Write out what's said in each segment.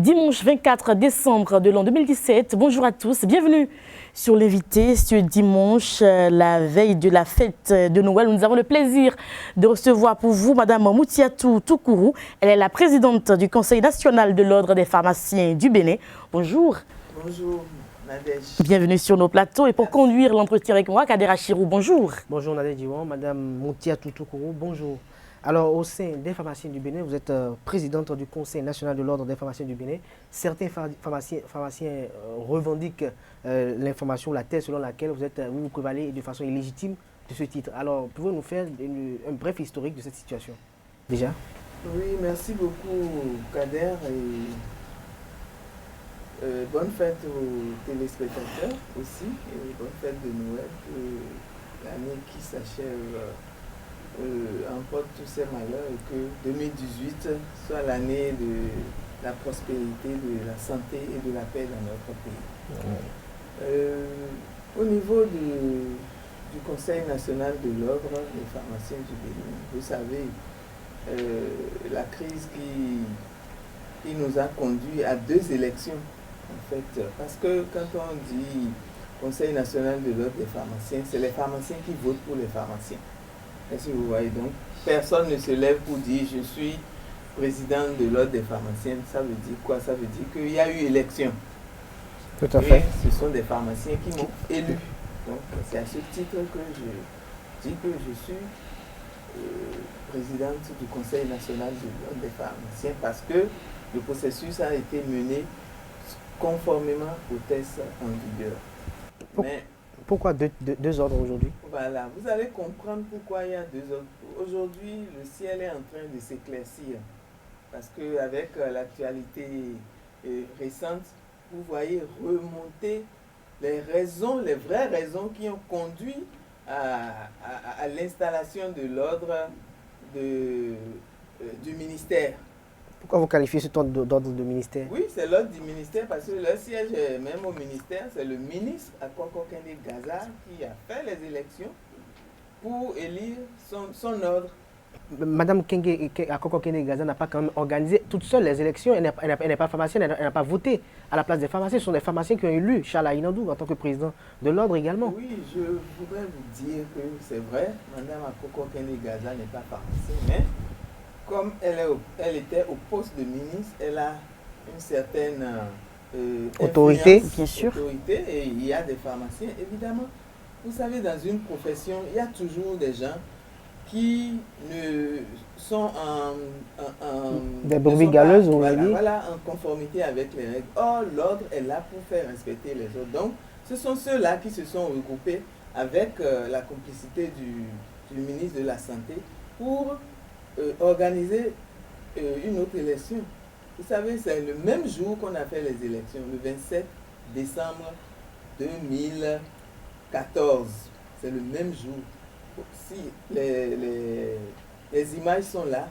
Dimanche 24 décembre de l'an 2017. Bonjour à tous, bienvenue sur l'invité. Ce dimanche, la veille de la fête de Noël, nous avons le plaisir de recevoir pour vous Madame Moutiatou Toukourou. Elle est la présidente du Conseil national de l'Ordre des pharmaciens du Bénin. Bonjour. Bonjour, Nadège. Bienvenue sur nos plateaux. Et pour conduire l'entretien avec moi, Kadera Chirou, bonjour. Bonjour Nadège Diwan, Madame Moutiatou Toukourou, bonjour. Alors, au sein des pharmaciens du Bénin, vous êtes présidente du Conseil national de l'Ordre des pharmaciens du Bénin. Certains pharmaciens revendiquent l'information, la thèse selon laquelle vous prévalez de façon illégitime de ce titre. Alors, pouvez-vous nous faire un bref historique de cette situation déjà? Oui, merci beaucoup Kader et bonne fête aux téléspectateurs aussi et bonne fête de Noël, que l'année qui s'achève emporte tous ces malheurs et que 2018 soit l'année de la prospérité, de la santé et de la paix dans notre pays. Au niveau du Conseil national de l'Ordre des pharmaciens du Bénin, vous savez, la crise qui nous a conduit à 2 élections, en fait, parce que quand on dit Conseil national de l'Ordre des pharmaciens, c'est les pharmaciens qui votent pour les pharmaciens. Est-ce que vous voyez? Donc, personne ne se lève pour dire je suis président de l'Ordre des pharmaciens. Ça veut dire quoi? Ça veut dire qu'il y a eu élection. Tout à fait. Et ce sont des pharmaciens qui m'ont élu. Donc, c'est à ce titre que je dis que je suis présidente du Conseil national de l'Ordre des pharmaciens parce que le processus a été mené conformément aux tests en vigueur. Pourquoi deux ordres aujourd'hui? Voilà, vous allez comprendre pourquoi il y a 2 ordres. Aujourd'hui, le ciel est en train de s'éclaircir parce qu'avec l'actualité récente, vous voyez remonter les raisons, les vraies raisons qui ont conduit à l'installation de l'ordre du ministère. Pourquoi vous qualifiez ce d'ordre de ministère? Oui, c'est l'ordre du ministère parce que le siège, même au ministère, c'est le ministre Akoko Kende Gaza qui a fait les élections pour élire son ordre. Madame Akoko Kende Gaza n'a pas quand même organisé toute seule les élections. Elle n'est pas pharmacienne, elle n'a pas voté à la place des pharmaciens. Ce sont des pharmaciens qui ont élu Charles Inandou en tant que président de l'ordre également. Oui, je voudrais vous dire que c'est vrai, Madame Akoko Kende Gaza n'est pas pharmacienne, mais comme elle était au poste de ministre, elle a une certaine autorité, bien sûr. Et il y a des pharmaciens, évidemment. Vous savez, dans une profession, il y a toujours des gens qui ne sont des brebis galeuses, on va dire. Voilà, en conformité avec les règles. Or, l'ordre est là pour faire respecter les autres. Donc, ce sont ceux-là qui se sont regroupés avec la complicité du ministre de la Santé pour organiser une autre élection. Vous savez, c'est le même jour qu'on a fait les élections, le 27 décembre 2014. C'est le même jour. Si les images sont là,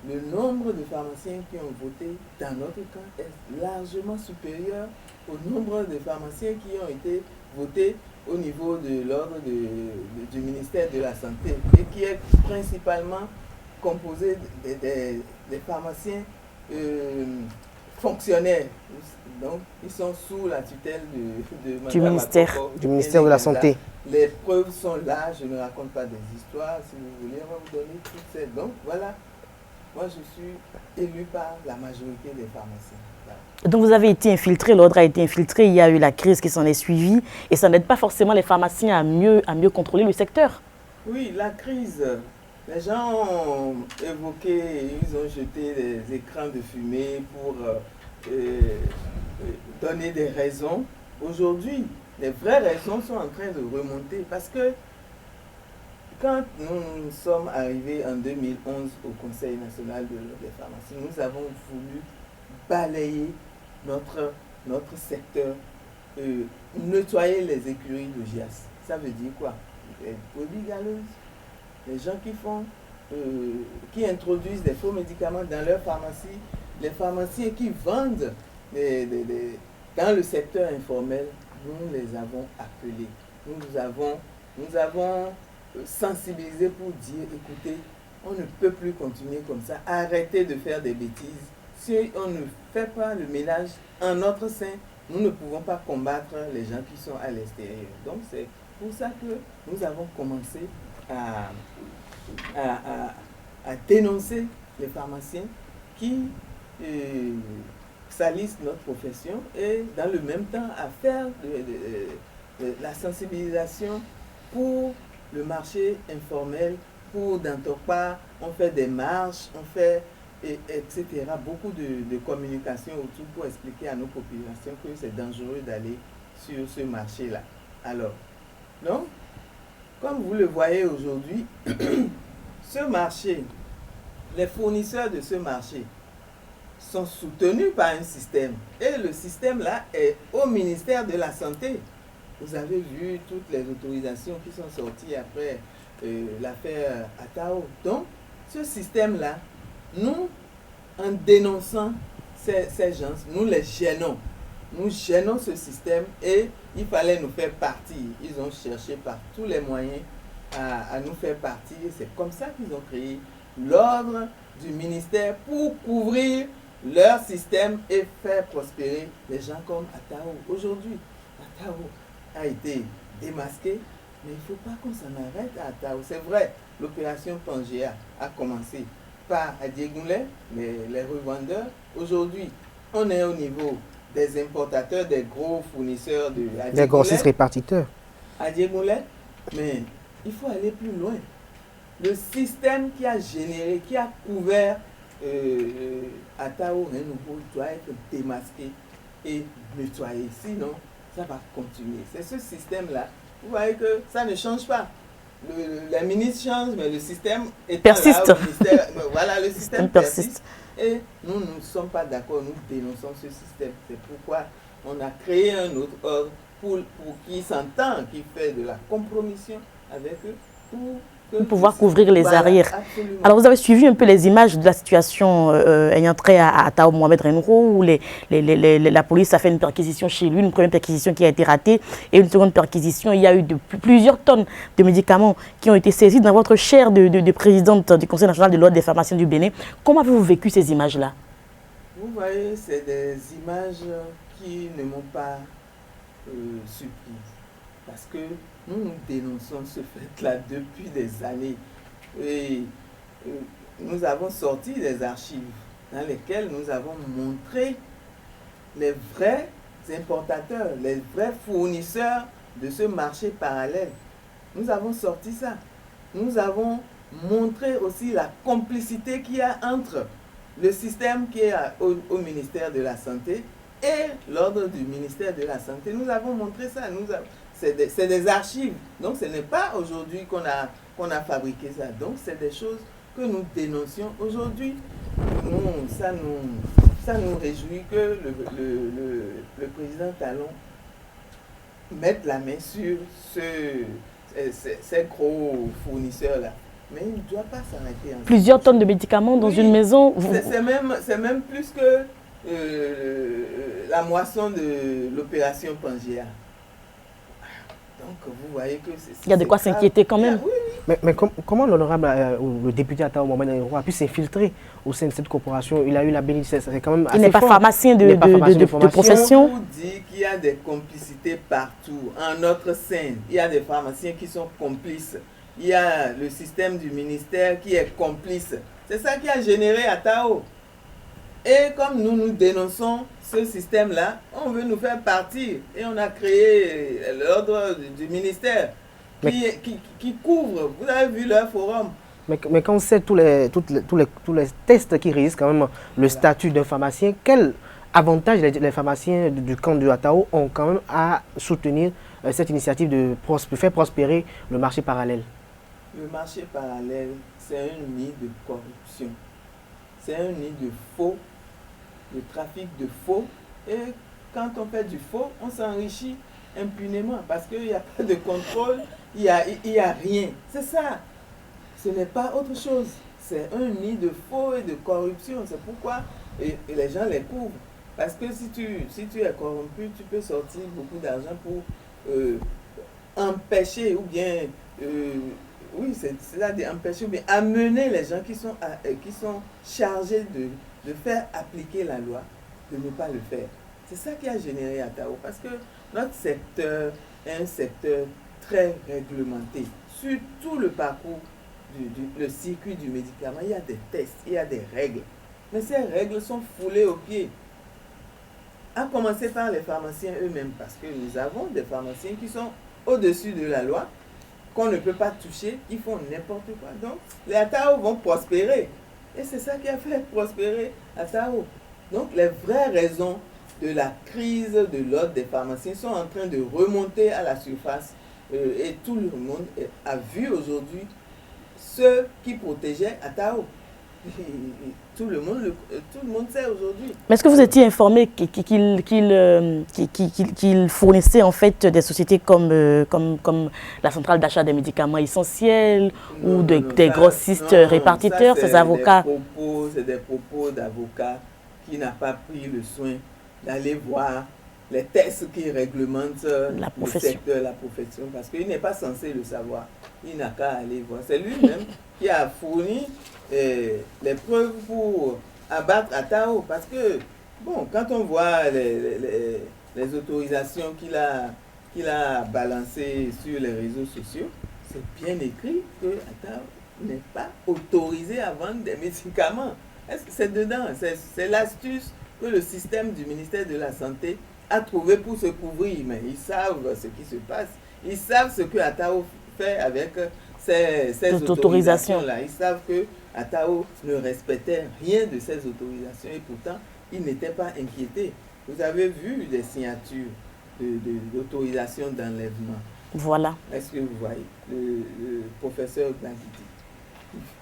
le nombre de pharmaciens qui ont voté dans notre camp est largement supérieur au nombre de pharmaciens qui ont été votés au niveau de l'ordre du ministère de la Santé et qui est principalement composé des pharmaciens fonctionnaires. Donc, ils sont sous la tutelle du ministère de la Santé. Les preuves sont là, je ne raconte pas des histoires. Si vous voulez, on va vous donner toutes ces. Donc, voilà. Moi, je suis élu par la majorité des pharmaciens. Voilà. Donc, vous avez été infiltré, l'ordre a été infiltré, il y a eu la crise qui s'en est suivie et ça n'aide pas forcément les pharmaciens à mieux contrôler le secteur. Oui, la crise. Les gens ont évoqué, ils ont jeté des écrans de fumée pour donner des raisons. Aujourd'hui, les vraies raisons sont en train de remonter parce que quand nous sommes arrivés en 2011 au Conseil national de l'Ordre des pharmaciens, nous avons voulu balayer notre secteur, nettoyer les écuries de GIAS. Ça veut dire quoi? Les brebis galeuses. Les gens qui introduisent des faux médicaments dans leur pharmacie, les pharmaciens qui vendent dans le secteur informel, nous les avons appelés. Nous avons sensibilisé pour dire, écoutez, on ne peut plus continuer comme ça. Arrêtez de faire des bêtises si on ne fait pas le ménage en notre sein, nous ne pouvons pas combattre les gens qui sont à l'extérieur. Donc c'est pour ça que nous avons commencé à dénoncer les pharmaciens qui salissent notre profession et dans le même temps à faire la sensibilisation pour le marché informel, pour Dantokpa, on fait des marches, on fait etc. Beaucoup de communication autour pour expliquer à nos populations que c'est dangereux d'aller sur ce marché-là. Alors, donc, comme vous le voyez aujourd'hui, ce marché, les fournisseurs de ce marché sont soutenus par un système. Et le système-là est au ministère de la Santé. Vous avez vu toutes les autorisations qui sont sorties après l'affaire Atao. Donc, ce système-là, nous, en dénonçant ces gens, nous les gênons. Nous gênons ce système et il fallait nous faire partir. Ils ont cherché par tous les moyens à nous faire partir. C'est comme ça qu'ils ont créé l'ordre du ministère pour couvrir leur système et faire prospérer les gens comme Atao. Aujourd'hui, Atao a été démasqué, mais il ne faut pas qu'on s'en arrête à Atao. C'est vrai, l'opération Pangea a commencé par Adiegoulet, les revendeurs. Aujourd'hui, on est au niveau des importateurs, des gros fournisseurs de Adiegoulet. Des grossistes répartiteurs. Adiegoulet, mais il faut aller plus loin. Le système qui a généré, qui a couvert Atao Renouveau doit être démasqué et nettoyé. Sinon, ça va continuer. C'est ce système-là. Vous voyez que ça ne change pas. Les ministres changent, mais le système persiste. Là, voilà, le système persiste. Et nous ne sommes pas d'accord, nous dénonçons ce système. C'est pourquoi on a créé un autre ordre pour qui s'entend, qui fait de la compromission avec eux pour pouvoir couvrir les arrières. Absolument. Alors vous avez suivi un peu les images de la situation ayant trait à Atao Mohamed Renouveau où la police a fait une perquisition chez lui, une première perquisition qui a été ratée et une seconde perquisition. Il y a eu plusieurs tonnes de médicaments qui ont été saisis dans votre chaire de présidente du Conseil national de l'ordre des pharmaciens du Bénin. Comment avez-vous vécu ces images-là? Vous voyez, c'est des images qui ne m'ont pas surprise. Parce que nous dénonçons ce fait-là depuis des années. Et nous avons sorti des archives dans lesquelles nous avons montré les vrais importateurs, les vrais fournisseurs de ce marché parallèle. Nous avons sorti ça. Nous avons montré aussi la complicité qu'il y a entre le système qui est au ministère de la Santé et l'ordre du ministère de la Santé. Nous avons montré ça. C'est des archives. Donc ce n'est pas aujourd'hui qu'on a fabriqué ça. Donc c'est des choses que nous dénoncions aujourd'hui. Ça nous réjouit que le président Talon mette la main sur ces gros fournisseurs-là. Mais il ne doit pas s'arrêter. Plusieurs tonnes de médicaments dans une maison. C'est même plus que la moisson de l'opération Pangea. Donc vous voyez que il y a de quoi s'inquiéter quand même. Oui, oui. Mais comment l'honorable ou le député Atao Mohamed Renouveau a pu s'infiltrer au sein de cette corporation? Il a eu la bénédiction, c'est quand même assez Il n'est pas fort. pharmacien de profession. Je vous dis qu'il y a des complicités partout. En notre sein, il y a des pharmaciens qui sont complices. Il y a le système du ministère qui est complice. C'est ça qui a généré Atao. Et comme nous dénonçons ce système-là, on veut nous faire partir. Et on a créé l'ordre du ministère qui couvre. Vous avez vu leur forum. Mais quand on sait tous les tests qui régissent quand même le statut d'un pharmacien, quel avantage les pharmaciens du camp de Atao ont quand même à soutenir cette initiative de faire prospérer le marché parallèle? Le marché parallèle, c'est un nid de corruption. C'est un nid de faux, de trafic de faux. Et quand on fait du faux, on s'enrichit impunément parce qu'il n'y a pas de contrôle, il n'y a rien. C'est ça. Ce n'est pas autre chose. C'est un nid de faux et de corruption. C'est pourquoi et les gens les couvrent. Parce que si tu es corrompu, tu peux sortir beaucoup d'argent pour empêcher ou bien... oui, c'est-à-dire empêcher ou bien amener les gens qui sont chargés de faire appliquer la loi, de ne pas le faire. C'est ça qui a généré Atao, parce que notre secteur est un secteur très réglementé. Sur tout le parcours, le circuit du médicament, il y a des tests, il y a des règles. Mais ces règles sont foulées aux pieds. À commencer par les pharmaciens eux-mêmes, parce que nous avons des pharmaciens qui sont au-dessus de la loi, qu'on ne peut pas toucher, qui font n'importe quoi. Donc, les Atao vont prospérer. Et c'est ça qui a fait prospérer Atao. Donc, les vraies raisons de la crise de l'ordre des pharmaciens sont en train de remonter à la surface. Et tout le monde a vu aujourd'hui ceux qui protégeaient Atao. Tout le monde sait aujourd'hui. Mais est-ce que vous étiez informé qu'il fournissait en fait des sociétés comme la centrale d'achat des médicaments essentiels ou des grossistes répartiteurs, ces avocats? C'est des propos d'avocats qui n'ont pas pris le soin d'aller voir les textes qui réglementent le secteur, la profession, parce qu'il n'est pas censé le savoir. Il n'a qu'à aller voir. C'est lui-même qui a fourni les preuves pour abattre Atao, parce que, bon, quand on voit les autorisations qu'il a balancées sur les réseaux sociaux, c'est bien écrit que Atao n'est pas autorisé à vendre des médicaments. C'est dedans, c'est l'astuce que le système du ministère de la Santé a trouvé pour se couvrir, mais ils savent ce qui se passe. Ils savent ce que Atao fait avec ces autorisations-là. Ils savent que Atao ne respectait rien de ces autorisations et pourtant, il n'était pas inquiété. Vous avez vu des signatures d'autorisation d'enlèvement. Voilà. Est-ce que vous voyez le professeur Blanquiti?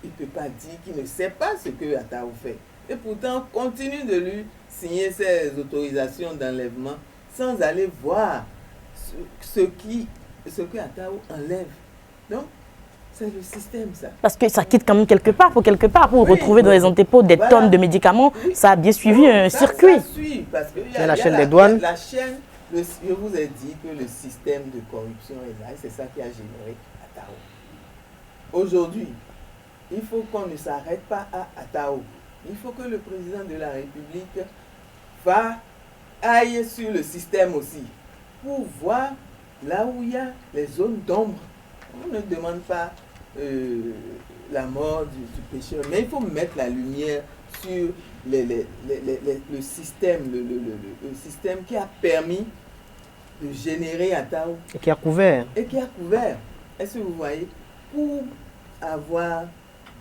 Il ne peut pas dire qu'il ne sait pas ce que Atao fait. Et pourtant, on continue de lui signer ces autorisations d'enlèvement sans aller voir ce que Atao enlève. Donc, c'est le système, ça. Parce que ça quitte quand même quelque part pour oui, retrouver dans les entrepôts des tonnes de médicaments. Oui. Ça a bien suivi un circuit. Ça suit, parce que la chaîne des douanes. La chaîne, je vous ai dit que le système de corruption est là et c'est ça qui a généré Atao. Aujourd'hui, il faut qu'on ne s'arrête pas à Atao. Il faut que le président de la République aille sur le système aussi pour voir là où il y a les zones d'ombre. On ne demande pas la mort du pécheur, mais il faut mettre la lumière sur le système, le système qui a permis de générer Atao. Et qui a couvert. Est-ce que vous voyez? Pour avoir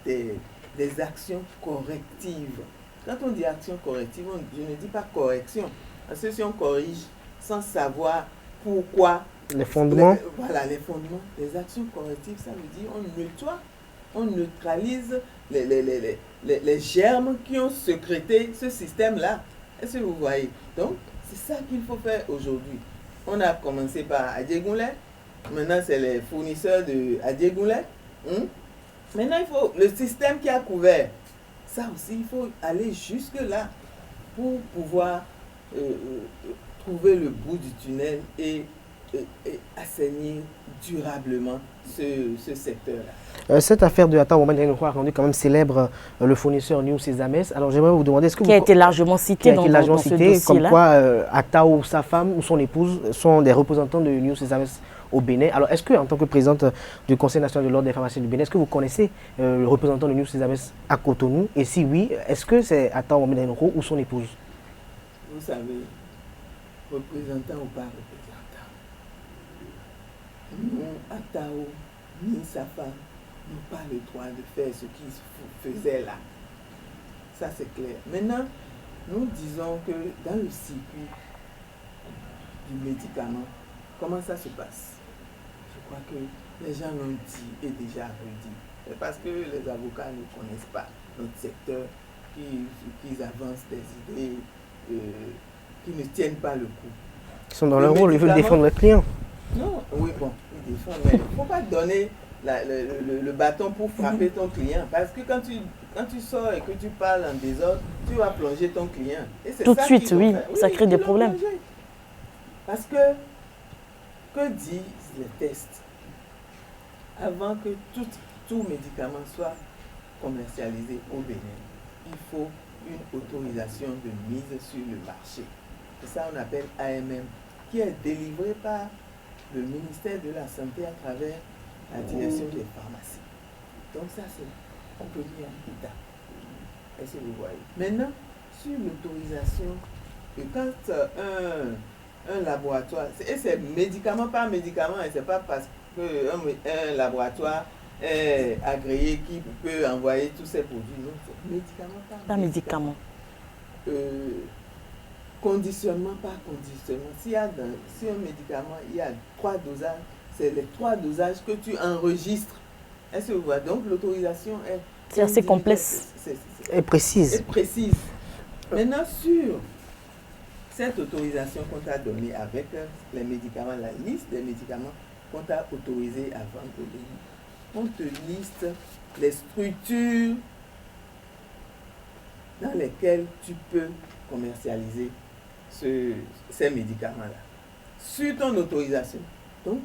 des actions correctives. Quand on dit action corrective, je ne dis pas correction. Parce que si on corrige sans savoir pourquoi... Les fondements. Les fondements. Les actions correctives, ça veut dire on neutralise les germes qui ont sécrété ce système-là. Est-ce que vous voyez? Donc, c'est ça qu'il faut faire aujourd'hui. On a commencé par Adjegoulet. Maintenant, c'est les fournisseurs de Adjegoulet. Maintenant, il faut le système qui a couvert. Ça aussi, il faut aller jusque-là pour pouvoir trouver le bout du tunnel et assainir durablement ce secteur-là. Cette affaire de Atao a rendu quand même célèbre le fournisseur New Sesames. Alors j'aimerais vous demander, est-ce que qui a été largement cité dans ce dossier-là, comme quoi Atao, sa femme ou son épouse sont des représentants de New Sesames au Bénin. Alors est-ce que, en tant que présidente du Conseil national de l'ordre des pharmaciens du Bénin, est-ce que vous connaissez le représentant de New Sesames à Cotonou? Et si oui, est-ce que c'est Atao Mohamed ou son épouse? Vous savez, représentant ou pas représentant, Atao ni sa femme n'ont pas le droit de faire ce qu'ils faisaient là. Ça, c'est clair. Maintenant, nous disons que dans le circuit du médicament, comment ça se passe? Je crois que les gens l'ont dit et déjà redit. C'est parce que les avocats ne connaissent pas notre secteur, qu'ils avancent des idées qui ne tiennent pas le coup. Ils sont dans leur rôle, ils veulent défendre leurs clients. Non, oui, bon, ils défendent, mais il ne faut pas donner le bâton pour frapper ton client. Parce que quand tu sors et que tu parles en désordre, tu vas plonger ton client. Et tout de suite, oui, ça crée des problèmes. Parce que disent les tests? Avant que tout médicament soit commercialisé au Bénin, il faut une autorisation de mise sur le marché. Et ça, on appelle AMM, qui est délivré par le ministère de la Santé à travers la direction des pharmacies. Donc ça, c'est, on peut dire, l'État. Est-ce que vous voyez? Maintenant, sur l'autorisation, quand un laboratoire, et c'est médicament par médicament, et c'est pas parce qu'un laboratoire est agréé qui peut envoyer tous ces produits, non, c'est médicament par médicament. Conditionnement par conditionnement. Si un médicament, il y a 3 dosages, c'est les 3 dosages que tu enregistres. Est-ce que vous voyez? Donc l'autorisation est... C'est assez complexe. Et précise. Et précise. Maintenant, sur cette autorisation qu'on t'a donnée avec les médicaments, la liste des médicaments qu'on t'a autorisé à vendre au pays, on te liste les structures dans lesquelles tu peux commercialiser ces médicaments-là. Sur ton autorisation. Donc,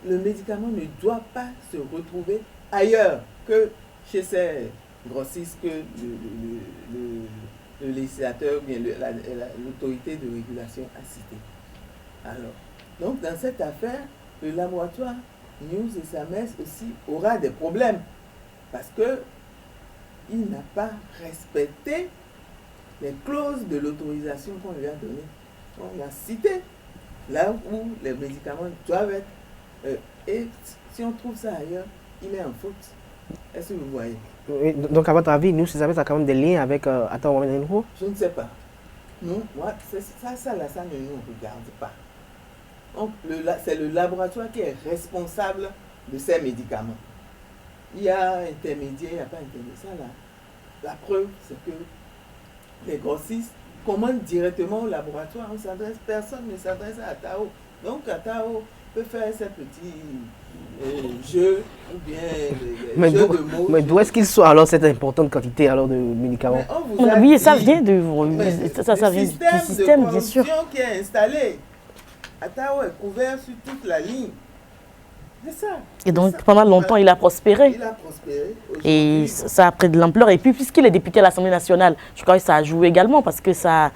le médicament ne doit pas se retrouver ailleurs que chez ces grossistes que le législateur ou bien l'autorité de régulation a cité. Alors, donc dans cette affaire, le laboratoire News et SAMES aussi aura des problèmes parce que il n'a pas respecté les clauses de l'autorisation qu'on lui a donnée. On l'a cité là où les médicaments doivent être. Et si on trouve ça ailleurs, il est en faute. Est-ce que vous voyez? Donc, à votre avis, nous, ça a quand même des liens avec Attao Wamenenho? Je ne sais pas. Non, moi, ça ne nous regarde pas. Donc, c'est le laboratoire qui est responsable de ces médicaments. Il y a intermédiaire, il n'y a pas intermédiaire. Ça, là, la preuve, c'est que les grossistes commandent directement au laboratoire. Personne ne s'adresse à Attao. Donc, Attao peut faire ces petits jeux ou bien jeux de mots. Mais d'où est-ce qu'il soit alors cette importante quantité alors de médicaments? Oui, ça vient de ça vient du système, bien sûr. Qui est installé. Attao est couvert sur toute la ligne. C'est ça. Et donc, pendant longtemps, il a prospéré. Il a prospéré. Et ça a pris de l'ampleur. Et puis, puisqu'il est député à l'Assemblée nationale, je crois que ça a joué également parce que c'est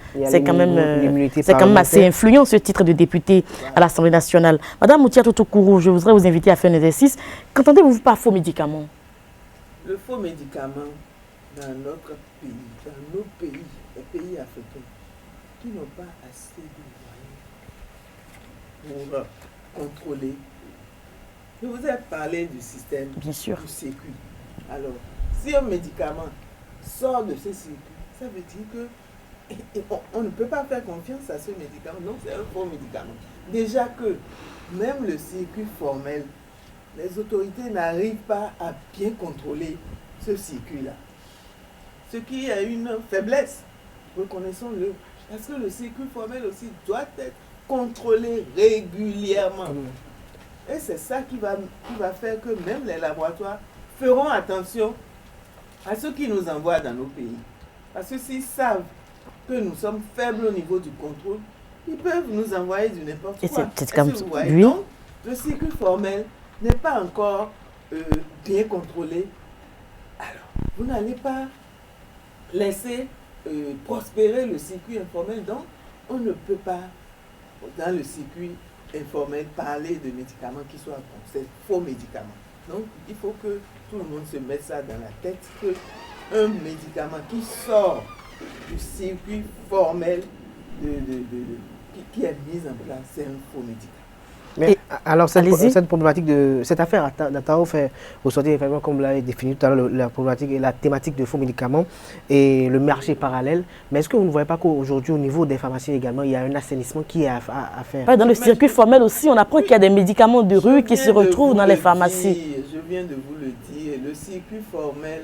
quand même assez influent ce titre de député à l'Assemblée nationale. Madame Moutia Toutokourou, je voudrais vous inviter à faire un exercice. Qu'entendez-vous par faux médicaments? Le faux médicament dans notre pays, dans nos pays, les pays africains, qui n'ont pas assez de moyens pour contrôler. Je vous ai parlé du système du circuit. Alors, si un médicament sort de ce circuit, ça veut dire qu'on ne peut pas faire confiance à ce médicament. Donc, c'est un faux médicament. Déjà que même le circuit formel, les autorités n'arrivent pas à bien contrôler ce circuit-là. Ce qui est une faiblesse, reconnaissons-le. Parce que le circuit formel aussi doit être contrôlé régulièrement. Et c'est ça qui va faire que même les laboratoires feront attention à ceux qui nous envoient dans nos pays. Parce que s'ils savent que nous sommes faibles au niveau du contrôle, ils peuvent nous envoyer du n'importe quoi. C'est comme ça. Donc, le circuit formel n'est pas encore bien contrôlé. Alors, vous n'allez pas laisser prospérer le circuit informel. Donc, on ne peut pas, dans le circuit informel, parler de médicaments qui soient bons. C'est faux médicaments. Donc, il faut que tout le monde se mette ça dans la tête, qu'un médicament qui sort du circuit formel qui est mis en place, c'est un faux médicament. Mais alors, cette problématique cette affaire d'Attao fait ressortir effectivement, comme l'a défini tout à l'heure, la problématique et la thématique de faux médicaments et le marché parallèle. Mais est-ce que vous ne voyez pas qu'aujourd'hui, au niveau des pharmacies également, il y a un assainissement qui est à faire? Dans le circuit formel aussi, on apprend qu'il y a des médicaments de rue qui se retrouvent dans les pharmacies. Je viens de vous le dire, le circuit formel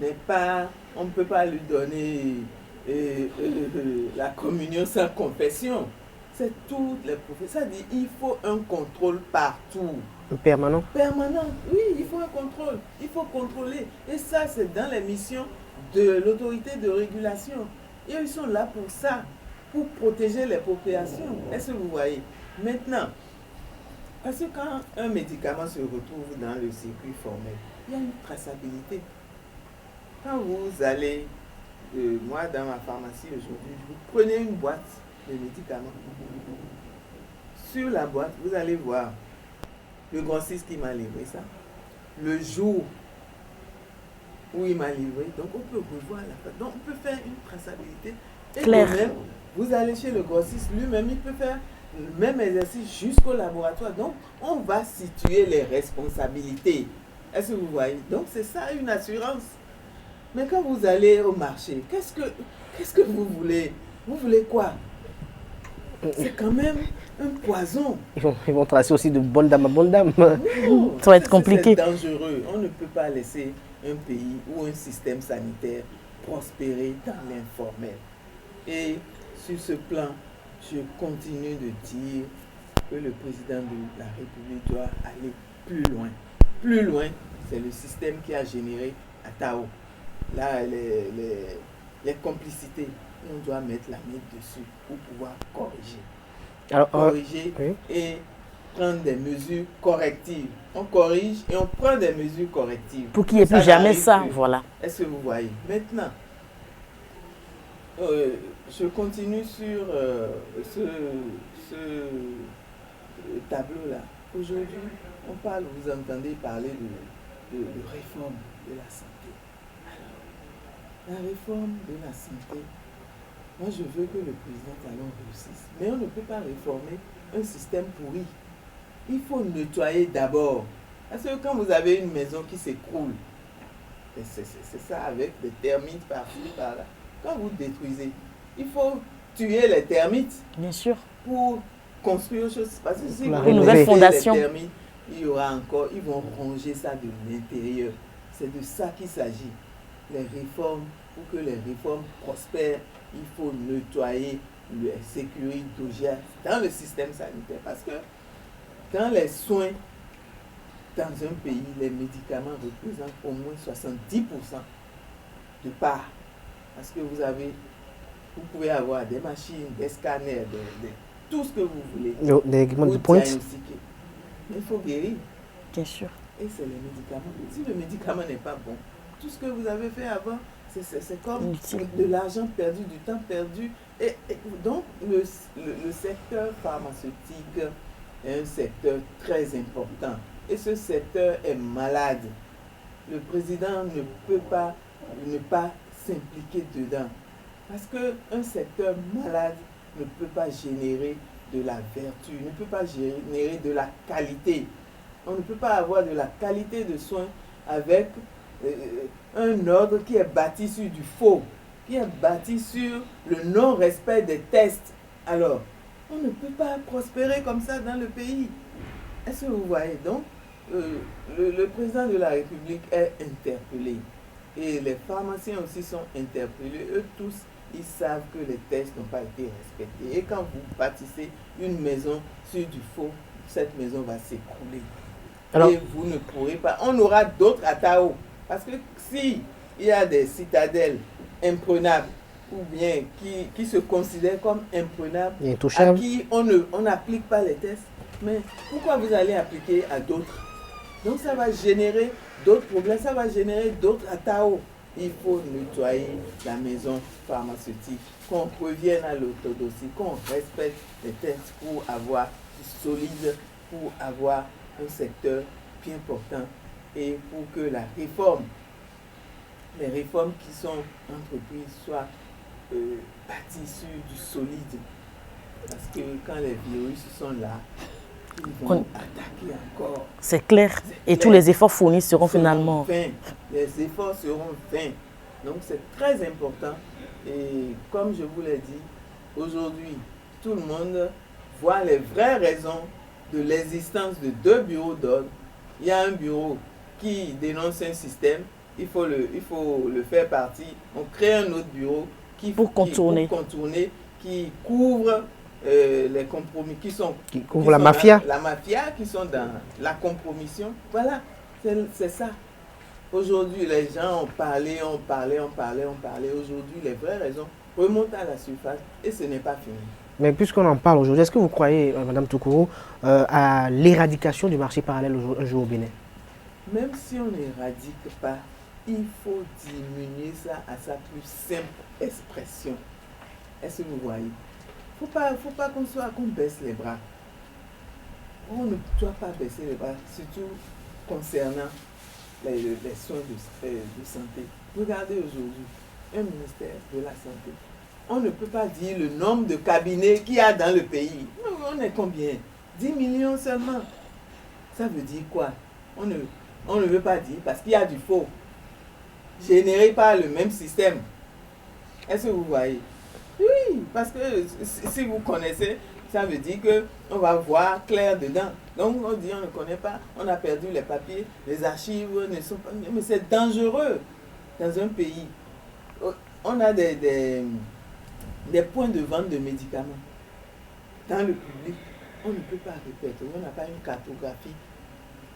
n'est pas, on ne peut pas lui donner la communion sans confession. C'est toutes les professions. Ça dit il faut un contrôle partout. Permanent? Permanent, oui, il faut un contrôle. Il faut contrôler. Et ça, c'est dans les missions de l'autorité de régulation. Et ils sont là pour ça, pour protéger les populations. Est-ce que vous voyez? Maintenant, parce que quand un médicament se retrouve dans le circuit formel, il y a une traçabilité. Quand vous allez moi, dans ma pharmacie aujourd'hui, vous prenez une boîte de médicaments. Sur la boîte, vous allez voir le grossiste qui m'a livré ça, le jour où il m'a livré. Donc, on peut revoir la date. Donc, on peut faire une traçabilité. Et Claire. même, vous allez chez le grossiste lui-même, il peut faire le même exercice jusqu'au laboratoire. Donc, on va situer les responsabilités. Est-ce que vous voyez? Donc, c'est ça une assurance. Mais quand vous allez au marché, qu'est-ce que vous voulez? Vous voulez quoi? C'est quand même un poison. Ils vont tracer aussi de bonne dame à bonne dame. Non, Ça va être compliqué. C'est dangereux. On ne peut pas laisser un pays ou un système sanitaire prospérer dans l'informel. Et sur ce plan, je continue de dire que le président de la République doit aller plus loin. Plus loin, c'est le système qui a généré Atao. Là, les complicités, on doit mettre la main dessus pour pouvoir corriger. Alors, Corriger oui. et prendre des mesures correctives. On corrige et on prend des mesures correctives. Pour qu'il n'y ait Ça plus jamais n'arrive ça, plus. voilà. Est-ce que vous voyez? Maintenant, je continue sur ce tableau-là. Aujourd'hui, on parle, vous entendez parler de réforme de la santé. Alors, la réforme de la santé, moi je veux que le président Talon réussisse. Mais on ne peut pas réformer un système pourri. Il faut nettoyer d'abord. Parce que quand vous avez une maison qui s'écroule, c'est ça avec des termites par-ci, par-là. Quand vous détruisez, il faut tuer les termites Bien sûr. pour construire autre chose. Parce que si Une vous nouvelle laissez fondation. les termites, il y aura encore, ils vont ronger ça de l'intérieur. C'est de ça qu'il s'agit. Les réformes, pour que les réformes prospèrent, il faut nettoyer les sécurités d'OGA dans le système sanitaire. Parce que dans les soins, dans un pays, les médicaments représentent au moins 70% de part. Parce que vous pouvez avoir des machines, des scanners, tout ce que vous voulez. Des équipements de Pour pointe. diagnostiquer. Mais il faut guérir. Bien sûr. Et c'est les médicaments. Si le médicament n'est pas bon, tout ce que vous avez fait avant, c'est comme Inutile. de l'argent perdu, du temps perdu. Et donc, le secteur pharmaceutique est un secteur très important. Et ce secteur est malade. Le président ne peut pas ne pas s'impliquer dedans. Parce qu'un secteur malade ne peut pas générer de la vertu, ne peut pas générer de la qualité. On ne peut pas avoir de la qualité de soins avec un ordre qui est bâti sur du faux, qui est bâti sur le non-respect des tests. Alors, on ne peut pas prospérer comme ça dans le pays. Est-ce que vous voyez? Donc, le président de la République est interpellé. Et les pharmaciens aussi sont interpellés. Eux tous, ils savent que les tests n'ont pas été respectés. Et quand vous bâtissez une maison sur du faux, cette maison va s'écrouler. Alors, et vous ne pourrez pas. On aura d'autres Atao. Parce que si il y a des citadelles imprenables, ou bien qui se considèrent comme imprenables, et à intouchable. qui on n'applique pas les tests, mais pourquoi vous allez appliquer à d'autres? Donc ça va générer d'autres problèmes, ça va générer d'autres Atao. Il faut nettoyer la maison pharmaceutique, qu'on revienne à l'orthodoxie, qu'on respecte les tests pour avoir du solide, pour avoir un secteur bien portant et pour que la réforme, les réformes qui sont entreprises soient bâties sur du solide. Parce que quand les virus sont là, ils vont attaquer encore. C'est clair. Et tous les efforts fournis seront finalement... vains. Les efforts seront vains. Donc c'est très important. Et comme je vous l'ai dit, aujourd'hui, tout le monde voit les vraies raisons de l'existence de deux bureaux d'ordre. Il y a un bureau qui dénonce un système, il faut le faire partie. On crée un autre bureau Pour contourner. Qui couvre les compromis, qui couvre la mafia. La mafia, qui sont dans la compromission. Voilà, c'est ça. Aujourd'hui, les gens ont parlé. Aujourd'hui, les vraies raisons remontent à la surface et ce n'est pas fini. Mais puisqu'on en parle aujourd'hui, est-ce que vous croyez, Madame Toukourou, à l'éradication du marché parallèle un jour au Bénin? Même si on n'éradique pas il faut diminuer ça à sa plus simple expression. Est-ce que vous voyez? Faut pas qu'on baisse les bras. On ne doit pas baisser les bras, surtout concernant les soins de santé. Regardez aujourd'hui, un ministère de la Santé. On ne peut pas dire le nombre de cabinets qu'il y a dans le pays. On est combien? 10 millions seulement. Ça veut dire quoi? On ne veut pas dire parce qu'il y a du faux. Généré par le même système. Est-ce que vous voyez? Oui, parce que si vous connaissez, ça veut dire qu'on va voir clair dedans. Donc on dit on ne connaît pas, on a perdu les papiers, les archives ne sont pas... Mais c'est dangereux dans un pays. On a des points de vente de médicaments. Dans le public, on ne peut pas répéter, on n'a pas une cartographie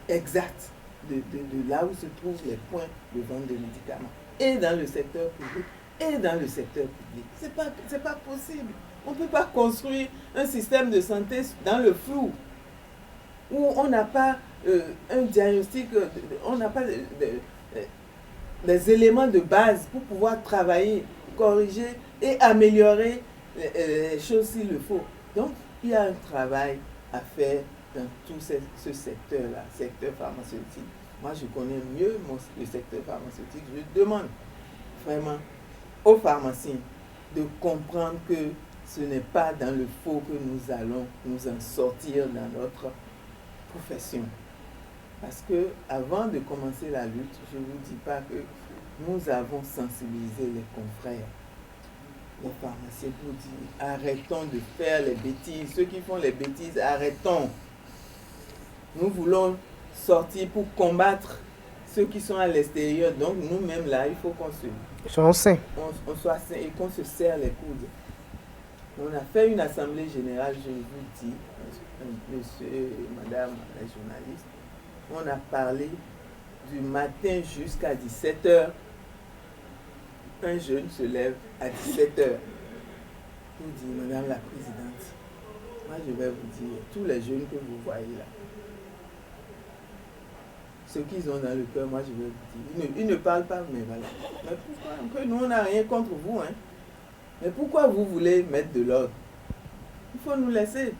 exacte de là où se trouvent les points de vente de médicaments. Et dans le secteur public, et dans le secteur public. C'est pas possible. On ne peut pas construire un système de santé dans le flou, où on n'a pas un diagnostic, on n'a pas des éléments de base pour pouvoir travailler, corriger et améliorer les choses s'il le faut. Donc, il y a un travail à faire dans tout ce secteur-là, secteur pharmaceutique. Moi, je connais mieux le secteur pharmaceutique. Je demande vraiment aux pharmaciens de comprendre que ce n'est pas dans le faux que nous allons nous en sortir dans notre profession. Parce que avant de commencer la lutte, je ne vous dis pas que nous avons sensibilisé les confrères, les pharmaciens, pour dire arrêtons de faire les bêtises. Ceux qui font les bêtises, arrêtons. Nous voulons sortir pour combattre ceux qui sont à l'extérieur. Donc nous-mêmes là, il faut qu'on soit sain et qu'on se serre les coudes. On a fait une assemblée générale, je vous dis, monsieur et madame les journalistes, on a parlé du matin jusqu'à 17h. Un jeune se lève à 17h. Vous dit, madame la présidente, moi je vais vous dire, tous les jeunes que vous voyez là, ce qu'ils ont dans le cœur, moi je vais vous dire, ils ne parlent pas, mais voilà. Mais pourquoi? Nous on n'a rien contre vous, hein. Mais pourquoi vous voulez mettre de l'ordre? Il faut nous laisser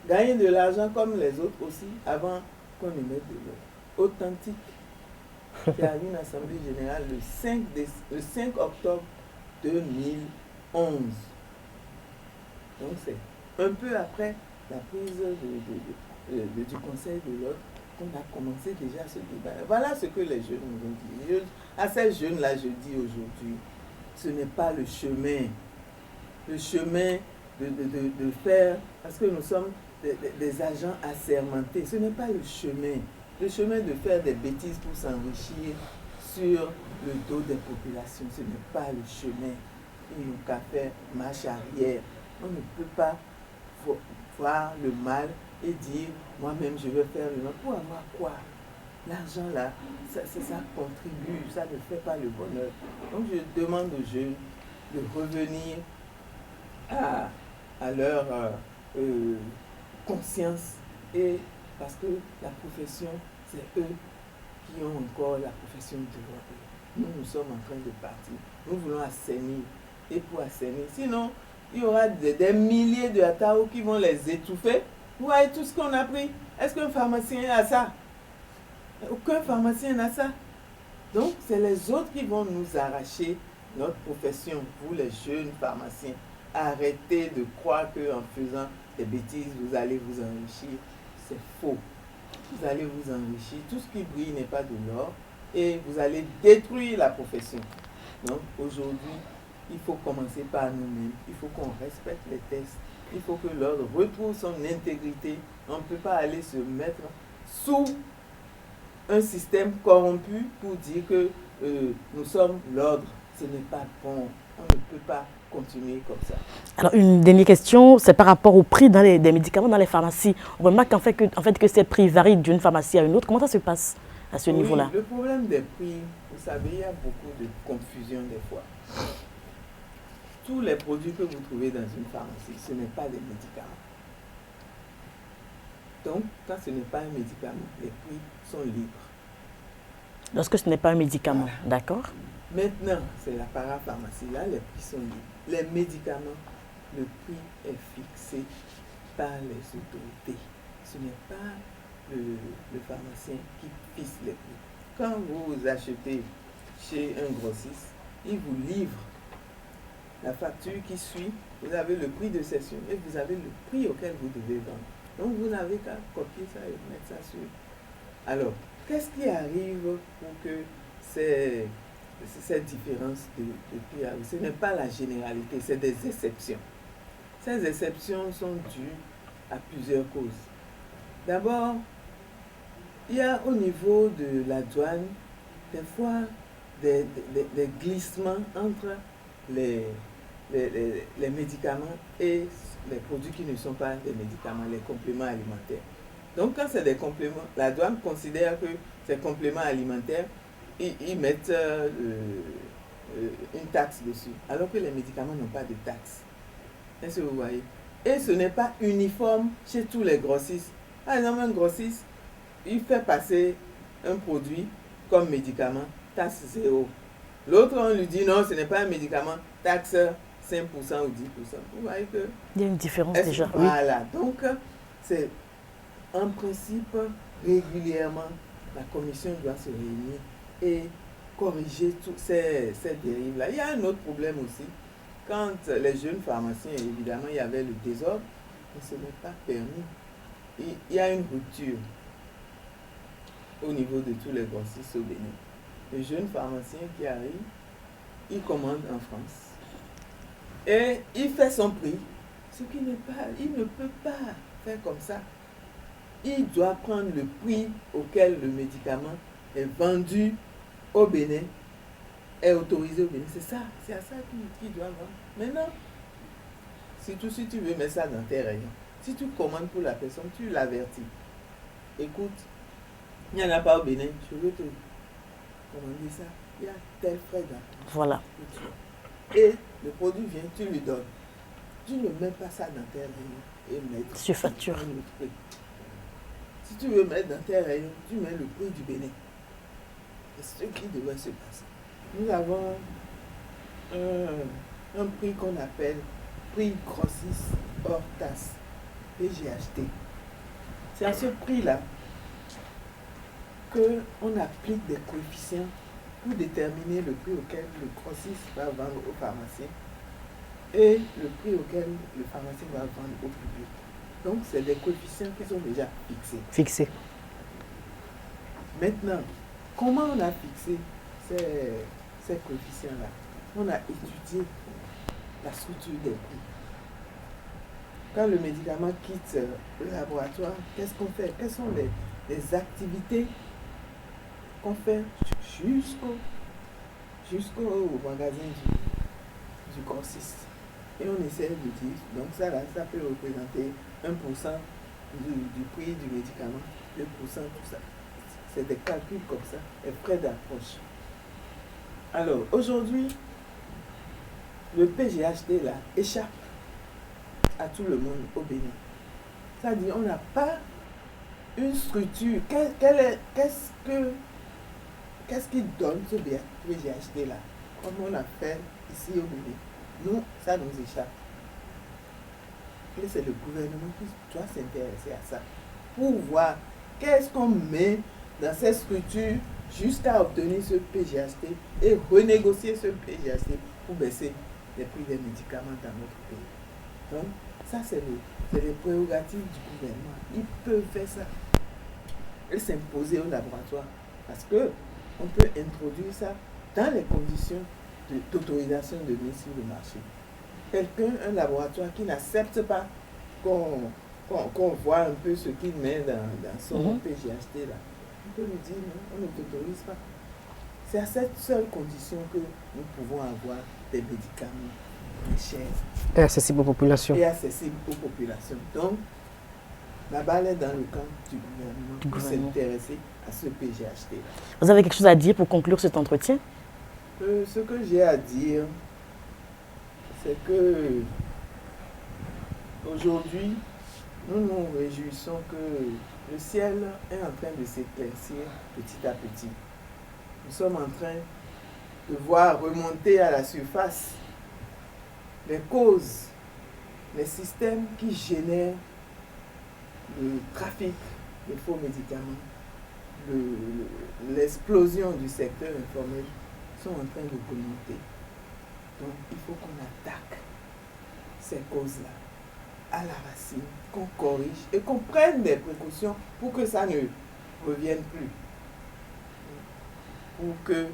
gagner de l'argent comme les autres aussi, avant qu'on ne mette de l'ordre. Authentique. Il y a eu une assemblée générale le 5 octobre 2011. Donc c'est un peu après la prise du Conseil de l'ordre qu'on a commencé déjà ce débat. Voilà ce que les jeunes nous ont dit. À ces jeunes-là, je dis aujourd'hui, ce n'est pas le chemin. Le chemin de faire, parce que nous sommes des agents assermentés, ce n'est pas le chemin. Le chemin de faire des bêtises pour s'enrichir sur le dos des populations, ce n'est pas le chemin. Il n'y a qu'à faire marche arrière. On ne peut pas voir le mal et dire, moi-même je vais faire le mal. Pour avoir quoi? L'argent là, ça contribue, ça ne fait pas le bonheur. Donc je demande aux jeunes de revenir à leur conscience, et parce que la profession, c'est eux qui ont encore la profession de nous sommes en train de partir. Nous voulons assainir, et pour assainir, sinon il y aura des milliers de Atao qui vont les étouffer. Vous voyez tout ce qu'on a pris. Est-ce qu'un pharmacien a ça? Aucun pharmacien n'a ça. Donc c'est les autres qui vont nous arracher notre profession. Vous les jeunes pharmaciens, arrêtez de croire qu'en faisant des bêtises, vous allez vous enrichir. C'est faux. Vous allez vous enrichir. Tout ce qui brille n'est pas de l'or, et vous allez détruire la profession. Donc aujourd'hui, il faut commencer par nous-mêmes. Il faut qu'on respecte les textes. Il faut que l'ordre retrouve son intégrité. On ne peut pas aller se mettre sous un système corrompu pour dire que nous sommes l'ordre. Ce n'est pas bon. On ne peut pas continuer comme ça. Alors, une dernière question, c'est par rapport au prix des médicaments dans les pharmacies. On remarque en fait que ces prix varient d'une pharmacie à une autre. Comment ça se passe à ce niveau-là? Le problème des prix, vous savez, il y a beaucoup de confusion des fois. Tous les produits que vous trouvez dans une pharmacie, ce n'est pas des médicaments. Donc, quand ce n'est pas un médicament, les prix sont libres. Lorsque ce n'est pas un médicament, Voilà. d'accord. Maintenant, c'est la parapharmacie. Là, les prix sont libres. Les médicaments, le prix est fixé par les autorités. Ce n'est pas le pharmacien qui fixe les prix. Quand vous achetez chez un grossiste, il vous livre la facture qui suit. Vous avez le prix de cession et vous avez le prix auquel vous devez vendre. Donc, vous n'avez qu'à copier ça et mettre ça sur. Alors, qu'est-ce qui arrive pour que cette différence de prix arrive? Ce n'est pas la généralité, c'est des exceptions. Ces exceptions sont dues à plusieurs causes. D'abord, il y a au niveau de la douane des fois des glissements entre les médicaments et les produits qui ne sont pas des médicaments, les compléments alimentaires. Donc quand c'est des compléments, la douane considère que ces compléments alimentaires, ils mettent une taxe dessus, alors que les médicaments n'ont pas de taxe. Est-ce que vous voyez? Et ce n'est pas uniforme chez tous les grossistes. Par exemple, un grossiste, il fait passer un produit comme médicament, taxe 0. L'autre, on lui dit non, ce n'est pas un médicament, taxe 5% ou 10%. Vous voyez que... Il y a une différence déjà. Voilà, oui. Donc c'est en principe, régulièrement, la commission doit se réunir et corriger toutes ces dérives-là. Il y a un autre problème aussi. Quand les jeunes pharmaciens, évidemment, il y avait le désordre, mais ce n'est pas permis. Il y a une rupture au niveau de tous les grossistes au Bénin. Le jeune pharmacien qui arrive, il commande en France et il fait son prix, ce qui n'est pas, il ne peut pas faire comme ça. Il doit prendre le prix auquel le médicament est vendu au Bénin, est autorisé au Bénin. C'est à ça qu'il doit vendre. Maintenant, si tu veux mettre ça dans tes rayons, si tu commandes pour la personne, tu l'avertis. Écoute, il n'y en a pas au Bénin, je veux te commander ça. Il y a tel frais dans. Voilà. Et le produit vient, tu lui donnes. Tu ne mets pas ça dans tes rayons et mettre sur facture. un autre prix. Si tu veux mettre dans tes rayons, tu mets le prix du Bénin. C'est ce qui devrait se passer. Nous avons un prix qu'on appelle prix grossiste hors taxe, PGHT. C'est à ce prix-là qu'on applique des coefficients pour déterminer le prix auquel le grossiste va vendre au pharmacien et le prix auquel le pharmacien va vendre au public. Donc, c'est des coefficients qui sont déjà fixés. Maintenant, comment on a fixé ces coefficients-là? On a étudié la structure des prix. Quand le médicament quitte le laboratoire, qu'est-ce qu'on fait? Quelles sont les activités qu'on fait jusqu'au magasin du grossiste? Et on essaie de dire, donc ça peut représenter 1% du prix du médicament, 2%, tout ça. C'est des calculs comme ça, et frais d'approche. Alors, aujourd'hui, le PGHT là échappe à tout le monde au Bénin. C'est-à-dire, on n'a pas une structure. Qu'est-ce qui donne ce PGHT là? Comme on a fait ici au Bénin. Nous, ça nous échappe. Et c'est le gouvernement qui doit s'intéresser à ça. Pour voir qu'est-ce qu'on met dans cette structure jusqu'à obtenir ce PGHT et renégocier ce PGHT pour baisser les prix des médicaments dans notre pays. Donc, ça, c'est les prérogatives du gouvernement. Ils peuvent faire ça et s'imposer au laboratoire parce qu'on peut introduire ça dans les conditions d'autorisation de mise sur le marché. Un laboratoire qui n'accepte pas qu'on voit un peu ce qu'il met dans son PGHT là, on peut lui dire non, on ne t'autorise pas. C'est à cette seule condition que nous pouvons avoir des médicaments très chers. Et accessibles aux populations. Donc, la balle est dans le camp du gouvernement pour s'intéresser à ce PGHT. Vous avez quelque chose à dire pour conclure cet entretien? Ce que j'ai à dire, c'est que aujourd'hui, nous nous réjouissons que le ciel est en train de s'éclaircir petit à petit. nous sommes en train de voir remonter à la surface les causes, les systèmes qui génèrent le trafic des faux médicaments, l'explosion du secteur informel sont en train de remonter. Donc il faut qu'on attaque ces causes-là à la racine, qu'on corrige et qu'on prenne des précautions pour que ça ne revienne plus. Pour que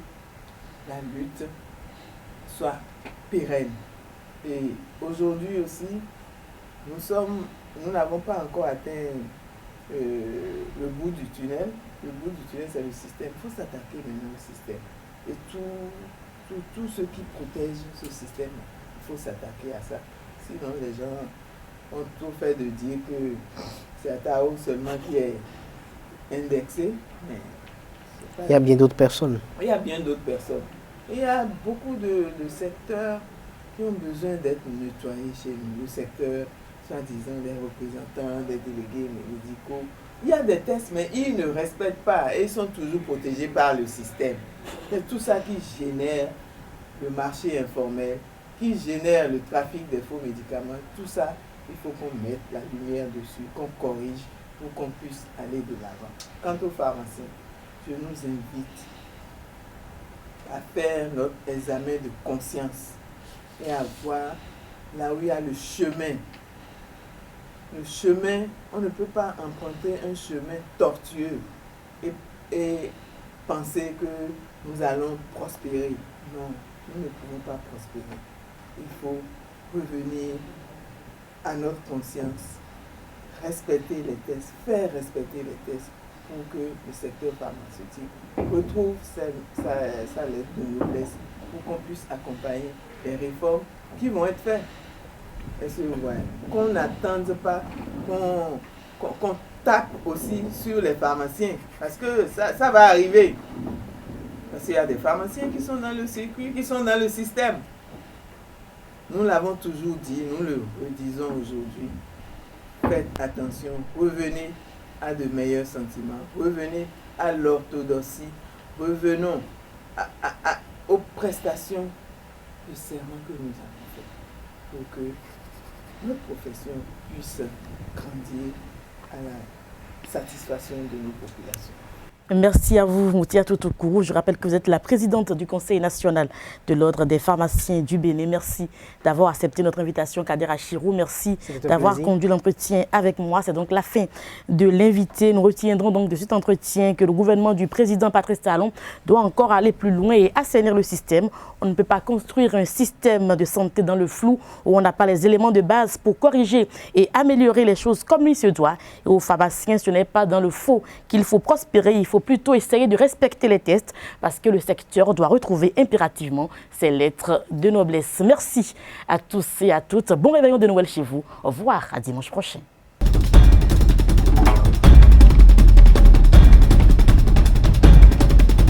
la lutte soit pérenne. Et aujourd'hui aussi, nous n'avons pas encore atteint le bout du tunnel. Le bout du tunnel, c'est le système. Il faut s'attaquer maintenant au système. Et tout ce qui protège ce système, il faut s'attaquer à ça. Sinon, les gens ont tout fait de dire que c'est Atao seulement qui est indexé. Mais il y a bien d'autres personnes. Il y a bien d'autres personnes. Et il y a beaucoup de secteurs qui ont besoin d'être nettoyés chez nous. Le secteur, soi-disant, des représentants, des délégués médicaux. Il y a des tests, mais ils ne respectent pas et ils sont toujours protégés par le système. C'est tout ça qui génère le marché informel, qui génère le trafic des faux médicaments. Tout ça, il faut qu'on mette la lumière dessus, qu'on corrige pour qu'on puisse aller de l'avant. Quant aux pharmaciens, je nous invite à faire notre examen de conscience et à voir là où il y a le chemin. Le chemin, on ne peut pas emprunter un chemin tortueux et penser que nous allons prospérer. Non, nous ne pouvons pas prospérer. Il faut revenir à notre conscience, respecter les tests, faire respecter les tests pour que le secteur pharmaceutique retrouve sa lettre de noblesse, pour qu'on puisse accompagner les réformes qui vont être faites. Est-ce que vous voyez? Qu'on n'attende pas, qu'on tape aussi sur les pharmaciens, parce que ça va arriver. Parce qu'il y a des pharmaciens qui sont dans le circuit, qui sont dans le système. Nous l'avons toujours dit, nous le redisons aujourd'hui. Faites attention, revenez à de meilleurs sentiments, revenez à l'orthodoxie, revenons aux prestations de serment que nous avons fait pour que notre profession puisse grandir à la satisfaction de nos populations. Merci à vous, Moutia Toutokourou. Je rappelle que vous êtes la présidente du Conseil national de l'Ordre des pharmaciens du Bénin. Merci d'avoir accepté notre invitation, Kader Achirou. Merci d'avoir conduit l'entretien avec moi. C'est donc la fin de l'invité. Nous retiendrons donc de cet entretien que le gouvernement du président Patrice Talon doit encore aller plus loin et assainir le système. On ne peut pas construire un système de santé dans le flou où on n'a pas les éléments de base pour corriger et améliorer les choses comme il se doit. Et aux pharmaciens, ce n'est pas dans le faux qu'il faut prospérer. Il faut plutôt essayer de respecter les tests parce que le secteur doit retrouver impérativement ses lettres de noblesse. Merci à tous et à toutes. Bon réveillon de Noël chez vous. Au revoir, à dimanche prochain.